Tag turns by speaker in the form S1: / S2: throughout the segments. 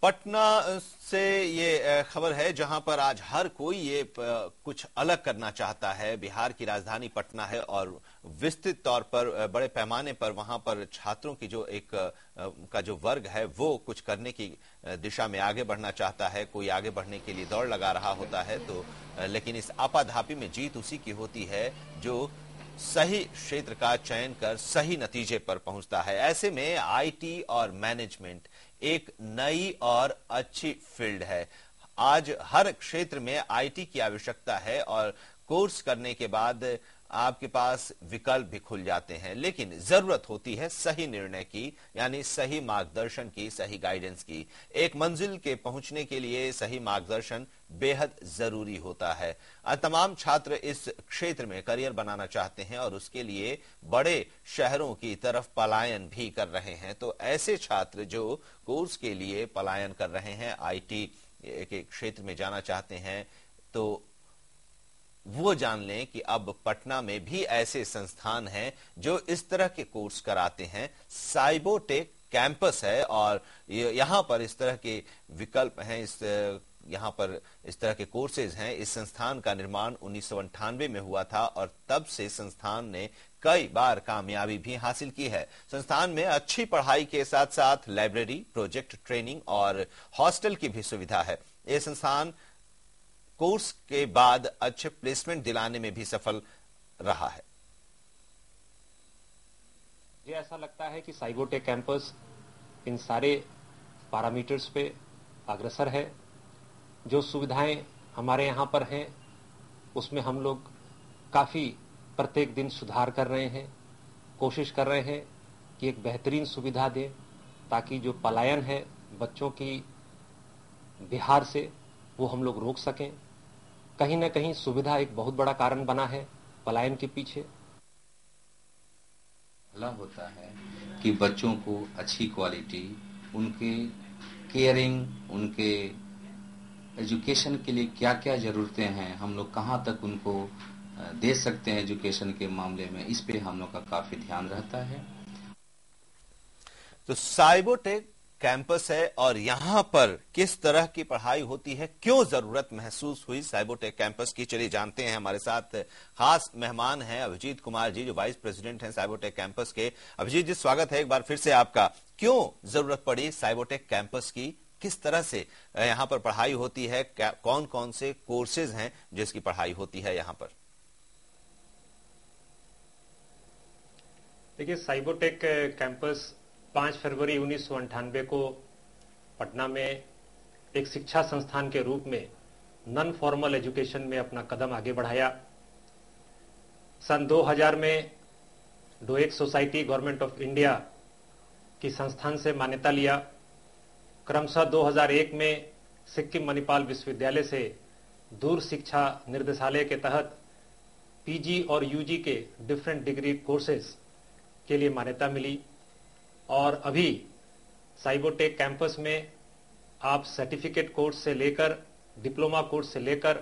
S1: पटना से ये खबर है जहां पर आज हर कोई ये कुछ अलग करना चाहता है। बिहार की राजधानी पटना है और विस्तृत तौर पर बड़े पैमाने पर वहां पर छात्रों की जो एक का जो वर्ग है वो कुछ करने की दिशा में आगे बढ़ना चाहता है। कोई आगे बढ़ने के लिए दौड़ लगा रहा होता है तो लेकिन इस आपाधापी में जीत उसी की होती है जो सही क्षेत्र का चयन कर सही नतीजे पर पहुंचता है। ऐसे में आईटी और मैनेजमेंट एक नई और अच्छी फील्ड है। आज हर क्षेत्र में आईटी की आवश्यकता है और कोर्स करने के बाद आपके पास विकल्प भी खुल जाते हैं, लेकिन जरूरत होती है सही निर्णय की, यानी सही मार्गदर्शन की, सही गाइडेंस की। एक मंजिल के पहुंचने के लिए सही मार्गदर्शन बेहद जरूरी होता है। तमाम छात्र इस क्षेत्र में करियर बनाना चाहते हैं और उसके लिए बड़े शहरों की तरफ पलायन भी कर रहे हैं। तो ऐसे छात्र जो कोर्स के लिए पलायन कर रहे हैं, आईटी के क्षेत्र में जाना चाहते हैं, तो वो जान लें कि अब पटना में भी ऐसे संस्थान हैं जो इस तरह के कोर्स कराते हैं। साइबोटेक कैंपस है और यहां पर इस तरह के विकल्प हैं, यहां पर इस तरह के कोर्सेज हैं। इस संस्थान का निर्माण 1998 में हुआ था और तब से संस्थान ने कई बार कामयाबी भी हासिल की है। संस्थान में अच्छी पढ़ाई के साथ साथ लाइब्रेरी, प्रोजेक्ट ट्रेनिंग और हॉस्टल की भी सुविधा है। यह संस्थान कोर्स के बाद अच्छे प्लेसमेंट दिलाने में भी सफल रहा है।
S2: मुझे ऐसा लगता है कि साइबोटेक कैंपस इन सारे पैरामीटर्स पे अग्रसर है। जो सुविधाएं हमारे यहाँ पर हैं उसमें हम लोग काफ़ी प्रत्येक दिन सुधार कर रहे हैं, कोशिश कर रहे हैं कि एक बेहतरीन सुविधा दें ताकि जो पलायन है बच्चों की बिहार से वो हम लोग रोक सकें। कहीं ना कहीं सुविधा एक बहुत बड़ा कारण बना है पलायन के पीछे।
S3: भला होता है कि बच्चों को अच्छी क्वालिटी, उनके केयरिंग, उनके एजुकेशन के लिए क्या क्या ज़रूरतें हैं, हम लोग कहाँ तक उनको दे सकते हैं एजुकेशन के मामले में, इस पे हम लोग का काफ़ी ध्यान रहता है।
S1: तो साइबोटेक कैंपस है और यहां पर किस तरह की पढ़ाई होती है, क्यों जरूरत महसूस हुई साइबोटेक कैंपस की, चलिए जानते हैं। हमारे साथ खास मेहमान हैं अभिजीत कुमार जी, जो वाइस प्रेसिडेंट हैं साइबोटेक कैंपस के। अभिजीत जी, स्वागत है एक बार फिर से आपका। क्यों जरूरत पड़ी साइबोटेक कैंपस की, किस तरह से यहां पर पढ़ाई होती है, कौन कौन से कोर्सेज हैं जिसकी पढ़ाई होती है यहां पर?
S2: देखिए, साइबोटेक कैंपस 5 फरवरी 1998 को पटना में एक शिक्षा संस्थान के रूप में नॉन फॉर्मल एजुकेशन में अपना कदम आगे बढ़ाया। सन 2000 में डोएक सोसाइटी गवर्नमेंट ऑफ इंडिया की संस्थान से मान्यता लिया। क्रमशः 2001 में सिक्किम मणिपाल विश्वविद्यालय से दूर शिक्षा निर्देशालय के तहत पीजी और यूजी के डिफरेंट डिग्री कोर्सेज के लिए मान्यता मिली और अभी साइबोटेक कैंपस में आप सर्टिफिकेट कोर्स से लेकर डिप्लोमा कोर्स से लेकर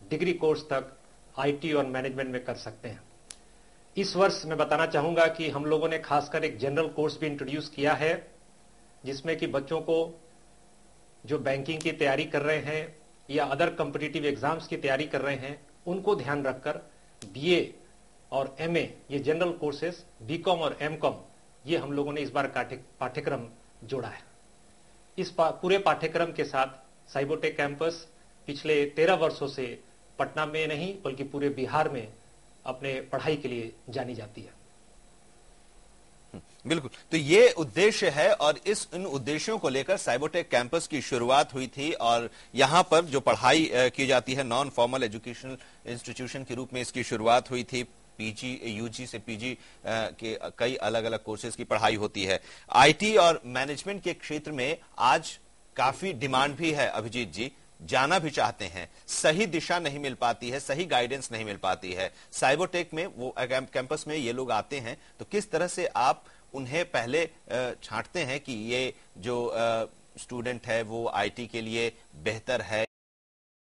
S2: डिग्री कोर्स तक आईटी और मैनेजमेंट में कर सकते हैं। इस वर्ष मैं बताना चाहूंगा कि हम लोगों ने खासकर एक जनरल कोर्स भी इंट्रोड्यूस किया है जिसमें कि बच्चों को जो बैंकिंग की तैयारी कर रहे हैं या अदर कॉम्पिटिटिव एग्जाम्स की तैयारी कर रहे हैं उनको ध्यान रखकर बीए और एमए, ये जनरल कोर्सेज, बीकॉम और एमकॉम, ये हम लोगों ने इस बार पाठ्यक्रम जोड़ा है। इस पूरे पाठ्यक्रम के साथ साइबोटेक कैंपस पिछले 13 वर्षों से पटना में नहीं बल्कि पूरे बिहार में अपने पढ़ाई के लिए जानी जाती है।
S1: बिल्कुल, तो ये उद्देश्य है और इन उद्देश्यों को लेकर साइबोटेक कैंपस की शुरुआत हुई थी और यहां पर जो पढ़ाई की जाती है नॉन फॉर्मल एजुकेशनल इंस्टीट्यूशन के रूप में इसकी शुरुआत हुई थी। पीजी, यूजी से पीजी के कई अलग अलग कोर्सेज की पढ़ाई होती है। आईटी और मैनेजमेंट के क्षेत्र में आज काफी डिमांड भी है। अभिजीत जी, जाना भी चाहते हैं, सही दिशा नहीं मिल पाती है, सही गाइडेंस नहीं मिल पाती है। साइबोटेक में वो कैंपस में ये लोग आते हैं तो किस तरह से आप उन्हें पहले छांटते हैं कि ये जो स्टूडेंट है वो आईटी के लिए बेहतर है